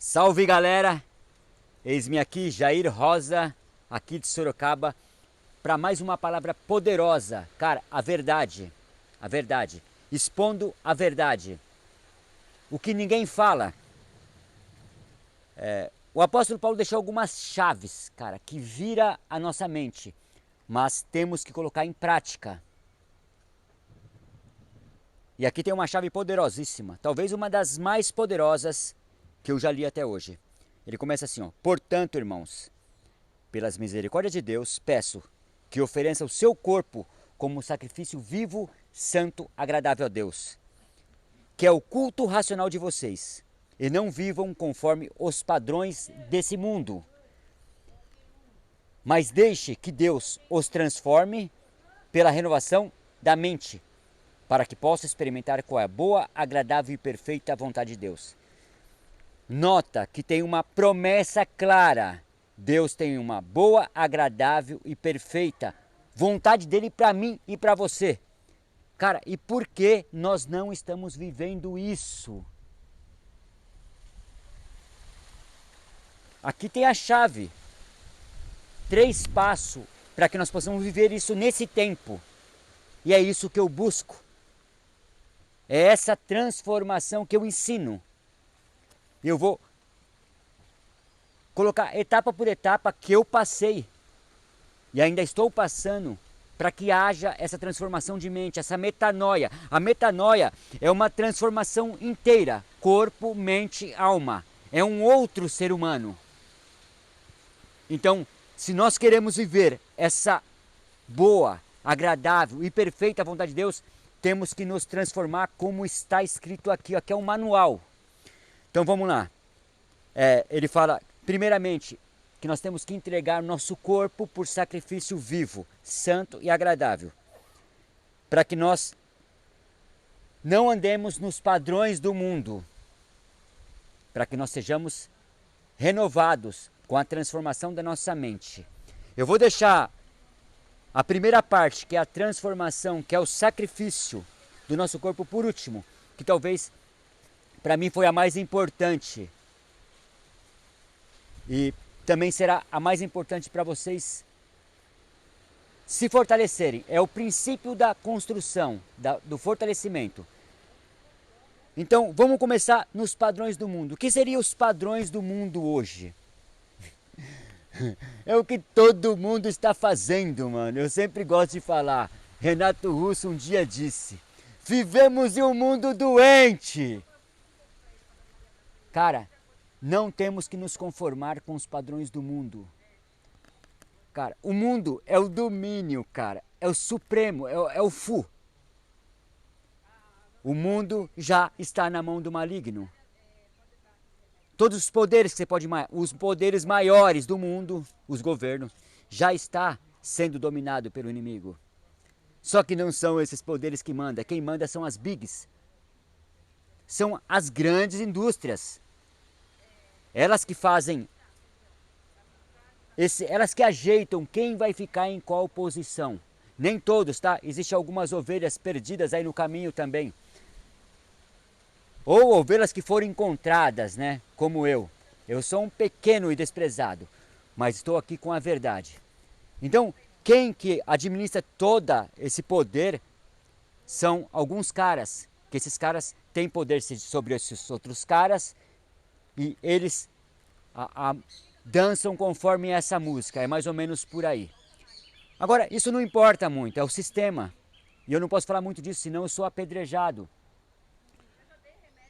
Salve galera, eis-me aqui, Jair Rosa, aqui de Sorocaba, para mais uma palavra poderosa, cara, a verdade, expondo a verdade, o que ninguém fala. O apóstolo Paulo deixou algumas chaves, cara, que vira a nossa mente, mas temos que colocar em prática. E aqui tem uma chave poderosíssima, talvez uma das mais poderosas que eu já li até hoje. Ele começa assim, ó: portanto, irmãos, pelas misericórdias de Deus, peço que ofereça o seu corpo como sacrifício vivo, santo, agradável a Deus, que é o culto racional de vocês, e não vivam conforme os padrões desse mundo, mas deixe que Deus os transforme pela renovação da mente, para que possa experimentar qual é a boa, agradável e perfeita vontade de Deus. Nota que tem uma promessa clara. Deus tem uma boa, agradável e perfeita vontade dele para mim e para você. Cara, e por que nós não estamos vivendo isso? Aqui tem a chave. 3 passos para que nós possamos viver isso nesse tempo. E é isso que eu busco. É essa transformação que eu ensino. Eu vou colocar etapa por etapa que eu passei e ainda estou passando para que haja essa transformação de mente, essa metanoia. A metanoia é uma transformação inteira, corpo, mente, alma. É um outro ser humano. Então, se nós queremos viver essa boa, agradável e perfeita vontade de Deus, temos que nos transformar como está escrito aqui. Aqui é um manual. Então vamos lá. Ele fala, primeiramente, que nós temos que entregar nosso corpo por sacrifício vivo, santo e agradável, para que nós não andemos nos padrões do mundo, para que nós sejamos renovados com a transformação da nossa mente. Eu vou deixar a primeira parte, que é a transformação, que é o sacrifício do nosso corpo, por último, que talvez para mim foi a mais importante. E também será a mais importante para vocês se fortalecerem. É o princípio da construção, do fortalecimento. Então, vamos começar nos padrões do mundo. O que seriam os padrões do mundo hoje? É o que todo mundo está fazendo, mano. Eu sempre gosto de falar. Renato Russo um dia disse: vivemos em um mundo doente. Cara, não temos que nos conformar com os padrões do mundo. Cara, o mundo é o domínio, cara. É o supremo, é o fu. O mundo já está na mão do maligno. Todos os poderes que você pode imaginar, os poderes maiores do mundo, os governos, já está sendo dominado pelo inimigo. Só que não são esses poderes que mandam. Quem manda são as bigs. São as grandes indústrias. Elas que fazem, elas que ajeitam quem vai ficar em qual posição. Nem todos, tá? Existem algumas ovelhas perdidas aí no caminho também. Ou ovelhas que foram encontradas, né? Como eu. Eu sou um pequeno e desprezado, mas estou aqui com a verdade. Então, quem que administra todo esse poder são alguns caras. Que esses caras têm poder sobre esses outros caras e eles dançam conforme essa música. É mais ou menos por aí. Agora, isso não importa muito, é o sistema. E eu não posso falar muito disso, senão eu sou apedrejado.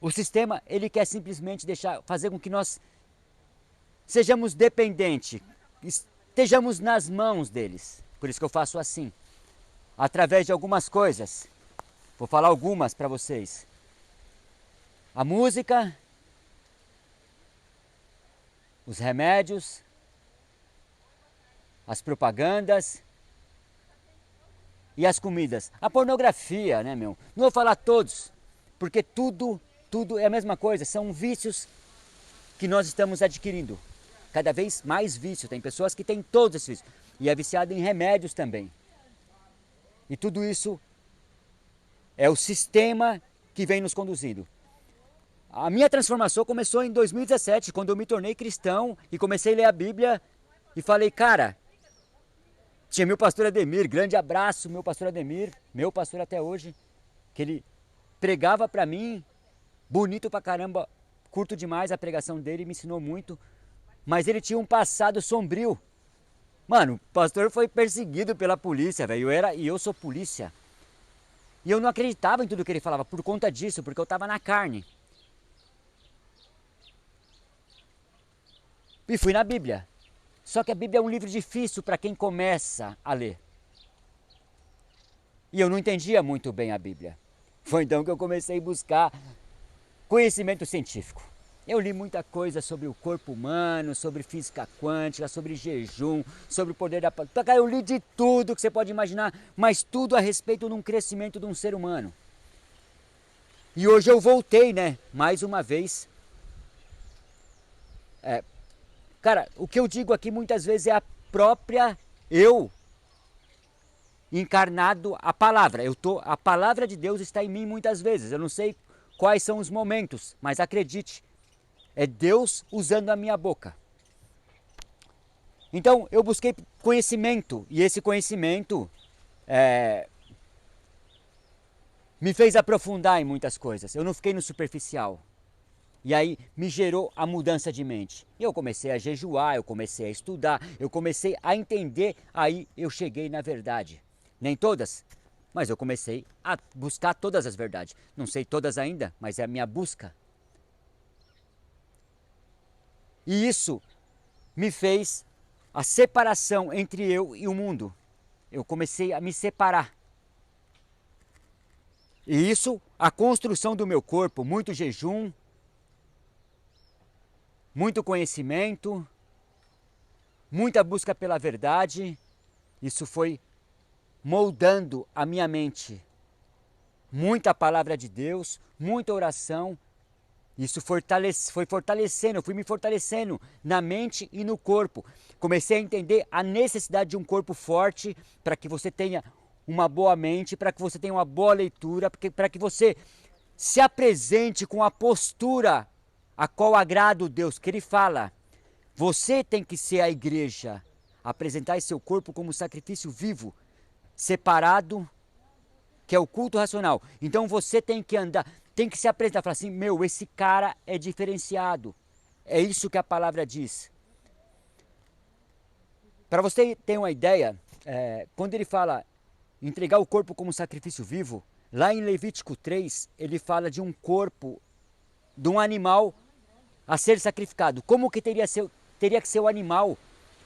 O sistema, ele quer simplesmente fazer com que nós sejamos dependentes, estejamos nas mãos deles. Por isso que eu faço assim, através de algumas coisas. Vou falar algumas para vocês. A música, os remédios, as propagandas e as comidas. A pornografia, né, meu? Não vou falar todos, porque tudo é a mesma coisa. São vícios que nós estamos adquirindo. Cada vez mais vício. Tem pessoas que têm todos esses vícios. E é viciado em remédios também. E tudo isso é o sistema que vem nos conduzindo. A minha transformação começou em 2017, quando eu me tornei cristão e comecei a ler a Bíblia e falei, cara, tinha meu pastor Ademir, grande abraço, meu pastor Ademir, meu pastor até hoje, que ele pregava para mim, bonito pra caramba, curto demais a pregação dele, me ensinou muito, mas ele tinha um passado sombrio. Mano, o pastor foi perseguido pela polícia, velho, eu sou polícia. E eu não acreditava em tudo que ele falava por conta disso, porque eu tava na carne. E fui na Bíblia. Só que a Bíblia é um livro difícil para quem começa a ler. E eu não entendia muito bem a Bíblia. Foi então que eu comecei a buscar conhecimento científico. Eu li muita coisa sobre o corpo humano, sobre física quântica, sobre jejum, sobre o poder da... Cara, eu li de tudo que você pode imaginar, mas tudo a respeito de um crescimento de um ser humano. E hoje eu voltei, né, mais uma vez. Cara, o que eu digo aqui muitas vezes é a própria eu encarnado a palavra. A palavra de Deus está em mim muitas vezes. Eu não sei quais são os momentos, mas acredite, é Deus usando a minha boca. Então eu busquei conhecimento e esse conhecimento me fez aprofundar em muitas coisas. Eu não fiquei no superficial. E aí me gerou a mudança de mente. Eu comecei a jejuar, eu comecei a estudar, eu comecei a entender, aí eu cheguei na verdade. Nem todas, mas eu comecei a buscar todas as verdades. Não sei todas ainda, mas é a minha busca. E isso me fez a separação entre eu e o mundo. Eu comecei a me separar. E isso, a construção do meu corpo, muito jejum, muito conhecimento, muita busca pela verdade, isso foi moldando a minha mente. Muita palavra de Deus, muita oração, isso foi fortalecendo, eu fui me fortalecendo na mente e no corpo. Comecei a entender a necessidade de um corpo forte para que você tenha uma boa mente, para que você tenha uma boa leitura, para que você se apresente com a postura a qual agrada o Deus, que ele fala. Você tem que ser a igreja, apresentar seu corpo como sacrifício vivo, separado, que é o culto racional. Então você tem que andar, tem que se apresentar, falar assim, meu, esse cara é diferenciado. É isso que a palavra diz. Para você ter uma ideia, quando ele fala entregar o corpo como sacrifício vivo, lá em Levítico 3, ele fala de um corpo, de um animal a ser sacrificado. Como que teria que ser o animal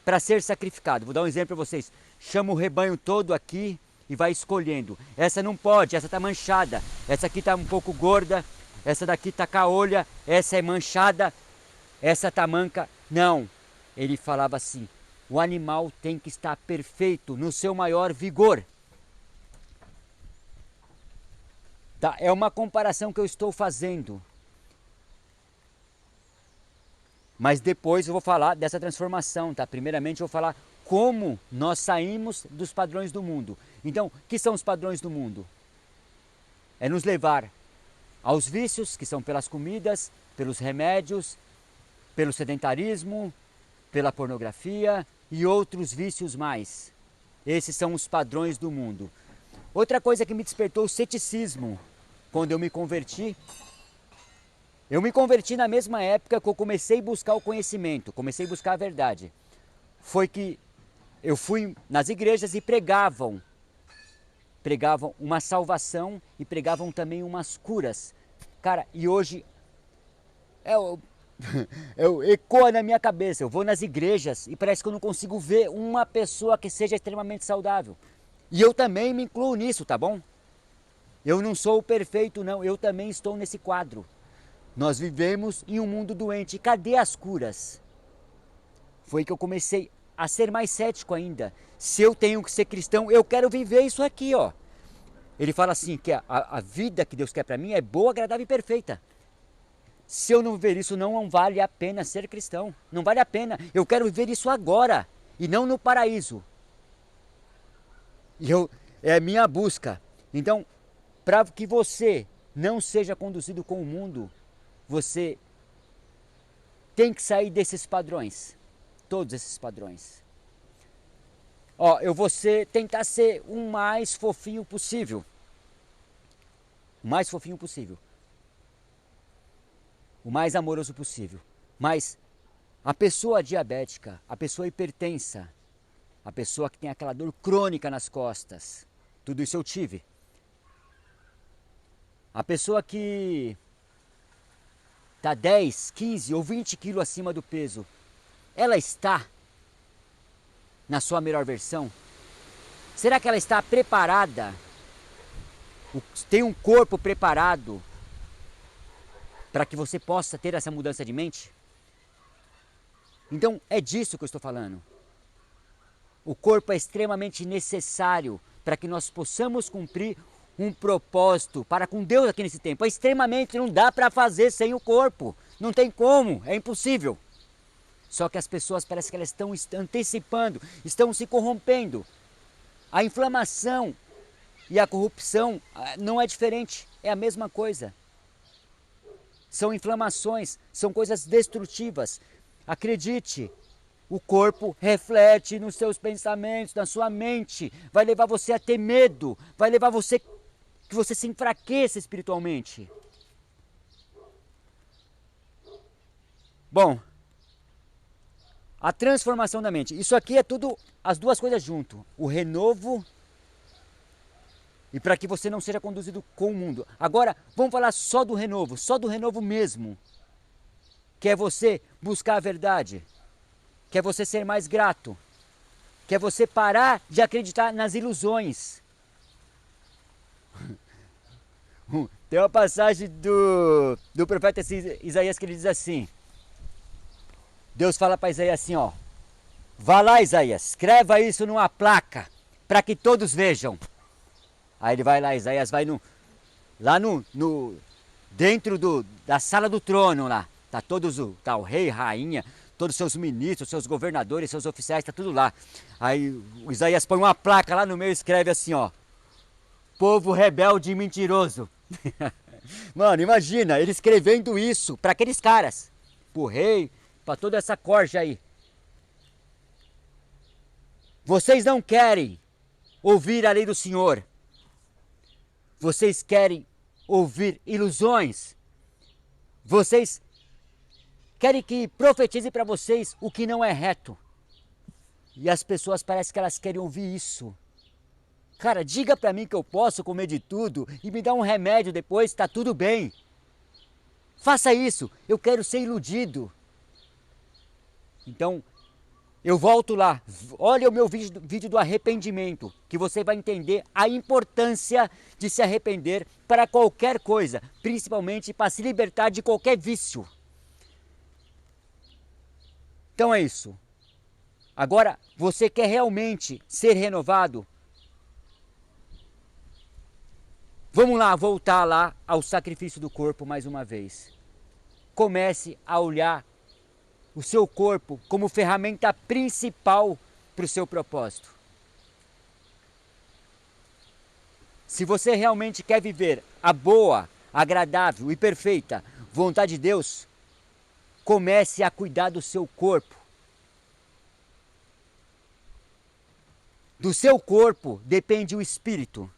para ser sacrificado? Vou dar um exemplo para vocês. Chama o rebanho todo aqui e vai escolhendo. Essa não pode, essa está manchada. Essa aqui está um pouco gorda. Essa daqui está caolha. Essa é manchada. Essa está manca. Não. Ele falava assim, o animal tem que estar perfeito, no seu maior vigor. Tá? É uma comparação que eu estou fazendo. Mas depois eu vou falar dessa transformação, tá? Primeiramente eu vou falar como nós saímos dos padrões do mundo. Então, o que são os padrões do mundo? É nos levar aos vícios, que são pelas comidas, pelos remédios, pelo sedentarismo, pela pornografia e outros vícios mais. Esses são os padrões do mundo. Outra coisa que me despertou o ceticismo quando eu me converti. Eu me converti na mesma época que eu comecei a buscar o conhecimento, comecei a buscar a verdade. Foi que eu fui nas igrejas e pregavam uma salvação e pregavam também umas curas. Cara, e hoje eu ecoa na minha cabeça, eu vou nas igrejas e parece que eu não consigo ver uma pessoa que seja extremamente saudável. E eu também me incluo nisso, tá bom? Eu não sou o perfeito não, eu também estou nesse quadro. Nós vivemos em um mundo doente. Cadê as curas? Foi que eu comecei a ser mais cético ainda. Se eu tenho que ser cristão, eu quero viver isso aqui, ó. Ele fala assim, que a vida que Deus quer para mim é boa, agradável e perfeita. Se eu não viver isso, não vale a pena ser cristão. Não vale a pena. Eu quero viver isso agora e não no paraíso. É a minha busca. Então, para que você não seja conduzido com o mundo, você tem que sair desses padrões. Todos esses padrões. Ó, eu vou tentar ser o mais fofinho possível. O mais fofinho possível. O mais amoroso possível. Mas a pessoa diabética, a pessoa hipertensa, a pessoa que tem aquela dor crônica nas costas, tudo isso eu tive. A pessoa que está 10, 15 ou 20 quilos acima do peso, ela está na sua melhor versão? Será que ela está preparada? Tem um corpo preparado para que você possa ter essa mudança de mente? Então é disso que eu estou falando. O corpo é extremamente necessário para que nós possamos cumprir um propósito para com Deus aqui nesse tempo. É extremamente, não dá para fazer sem o corpo. Não tem como, é impossível. Só que as pessoas parece que elas estão antecipando, estão se corrompendo. A inflamação e a corrupção não é diferente, é a mesma coisa. São inflamações, são coisas destrutivas. Acredite, o corpo reflete nos seus pensamentos, na sua mente, vai levar você a ter medo, vai levar você que você se enfraqueça espiritualmente. Bom, a transformação da mente. Isso aqui é tudo as duas coisas junto. O renovo e para que você não seja conduzido com o mundo. Agora, vamos falar só do renovo mesmo. Que é você buscar a verdade. Que é você ser mais grato. Que é você parar de acreditar nas ilusões. Tem uma passagem do profeta Isaías que ele diz assim. Deus fala para Isaías assim, ó. Vá lá, Isaías, escreva isso numa placa, para que todos vejam. Aí ele vai lá, Isaías vai dentro da sala do trono lá. Tá o rei, rainha, todos os seus ministros, seus governadores, seus oficiais, tá tudo lá. Aí o Isaías põe uma placa lá no meio e escreve assim, ó. Povo rebelde e mentiroso. Mano, imagina, ele escrevendo isso para aqueles caras. Pro rei, para toda essa corja aí. Vocês não querem ouvir a lei do Senhor. Vocês querem ouvir ilusões. Vocês querem que profetize para vocês o que não é reto. E as pessoas parecem que elas querem ouvir isso. Cara, diga para mim que eu posso comer de tudo e me dar um remédio depois, tá tudo bem. Faça isso, eu quero ser iludido. Então, eu volto lá, olha o meu vídeo do arrependimento, que você vai entender a importância de se arrepender para qualquer coisa, principalmente para se libertar de qualquer vício. Então é isso. Agora, você quer realmente ser renovado? Vamos lá, voltar lá ao sacrifício do corpo mais uma vez. Comece a olhar o seu corpo como ferramenta principal para o seu propósito. Se você realmente quer viver a boa, agradável e perfeita vontade de Deus, comece a cuidar do seu corpo. Do seu corpo depende o espírito.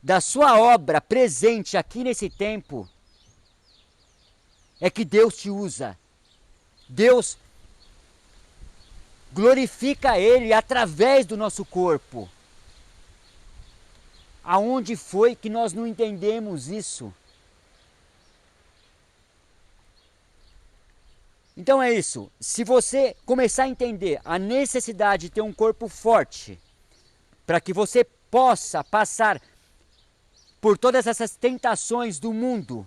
Da sua obra presente aqui nesse tempo, é que Deus te usa. Deus glorifica Ele através do nosso corpo. Aonde foi que nós não entendemos isso? Então é isso. Se você começar a entender a necessidade de ter um corpo forte, para que você possa passar por todas essas tentações do mundo,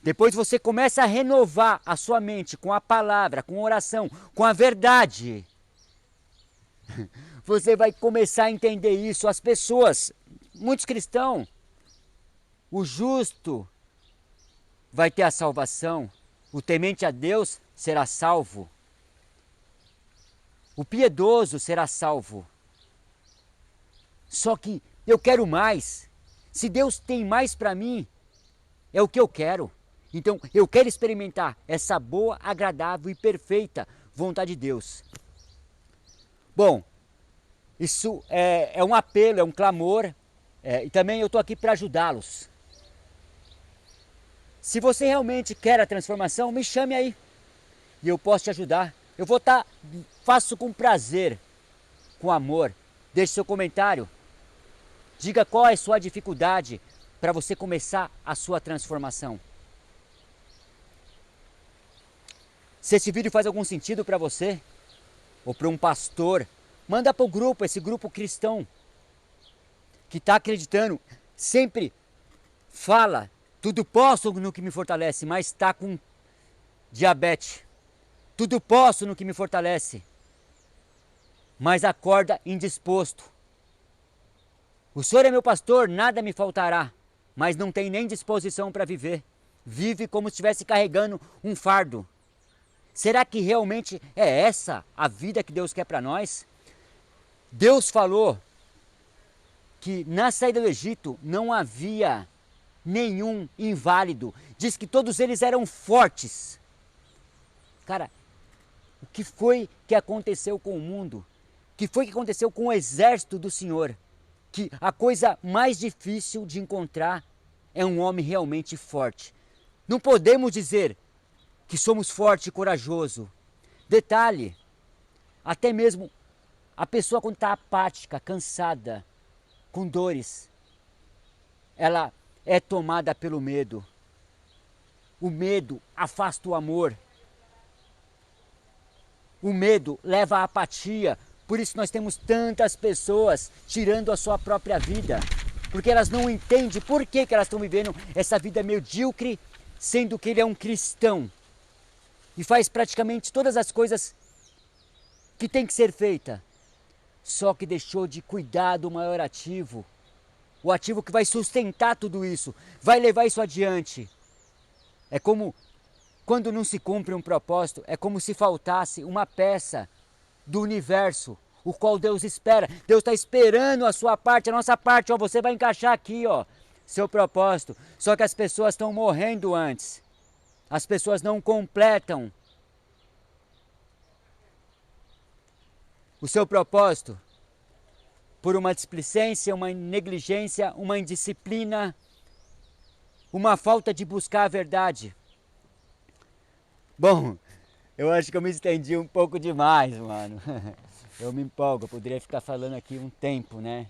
depois você começa a renovar a sua mente com a palavra, com a oração, com a verdade. Você vai começar a entender isso. As pessoas, muitos cristãos, o justo vai ter a salvação. O temente a Deus será salvo. O piedoso será salvo. Só que eu quero mais. Se Deus tem mais para mim, é o que eu quero. Então eu quero experimentar essa boa, agradável e perfeita vontade de Deus. Bom, isso é um apelo, é um clamor, e também eu estou aqui para ajudá-los. Se você realmente quer a transformação, me chame aí e eu posso te ajudar. Eu vou estar, faço com prazer, com amor. Deixe seu comentário, diga qual é a sua dificuldade para você começar a sua transformação. Se esse vídeo faz algum sentido para você, ou para um pastor, manda para o grupo, esse grupo cristão, que está acreditando, sempre fala, tudo posso no que me fortalece, mas está com diabetes. Tudo posso no que me fortalece, mas acorda indisposto. O Senhor é meu pastor, nada me faltará, mas não tem nem disposição para viver. Vive como se estivesse carregando um fardo. Será que realmente é essa a vida que Deus quer para nós? Deus falou que na saída do Egito não havia nenhum inválido. Diz que todos eles eram fortes. Cara, o que foi que aconteceu com o mundo? O que foi que aconteceu com o exército do Senhor? Que a coisa mais difícil de encontrar é um homem realmente forte. Não podemos dizer que somos forte e corajoso. Detalhe, até mesmo a pessoa quando está apática, cansada, com dores, ela é tomada pelo medo. O medo afasta o amor. O medo leva à apatia. Por isso nós temos tantas pessoas tirando a sua própria vida. Porque elas não entendem por que elas estão vivendo essa vida medíocre, sendo que ele é um cristão. E faz praticamente todas as coisas que tem que ser feita. Só que deixou de cuidar do maior ativo. O ativo que vai sustentar tudo isso, vai levar isso adiante. É como quando não se cumpre um propósito, é como se faltasse uma peça do universo, o qual Deus espera. Deus está esperando a sua parte, a nossa parte. Ó, você vai encaixar aqui, ó, seu propósito. Só que as pessoas estão morrendo antes. As pessoas não completam o seu propósito por uma displicência, uma negligência, uma indisciplina, uma falta de buscar a verdade. Bom, eu acho que eu me estendi um pouco demais, mano. Eu me empolgo, eu poderia ficar falando aqui um tempo, né?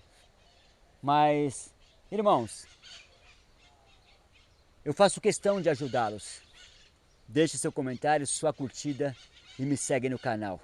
Mas, irmãos, eu faço questão de ajudá-los. Deixe seu comentário, sua curtida e me segue no canal.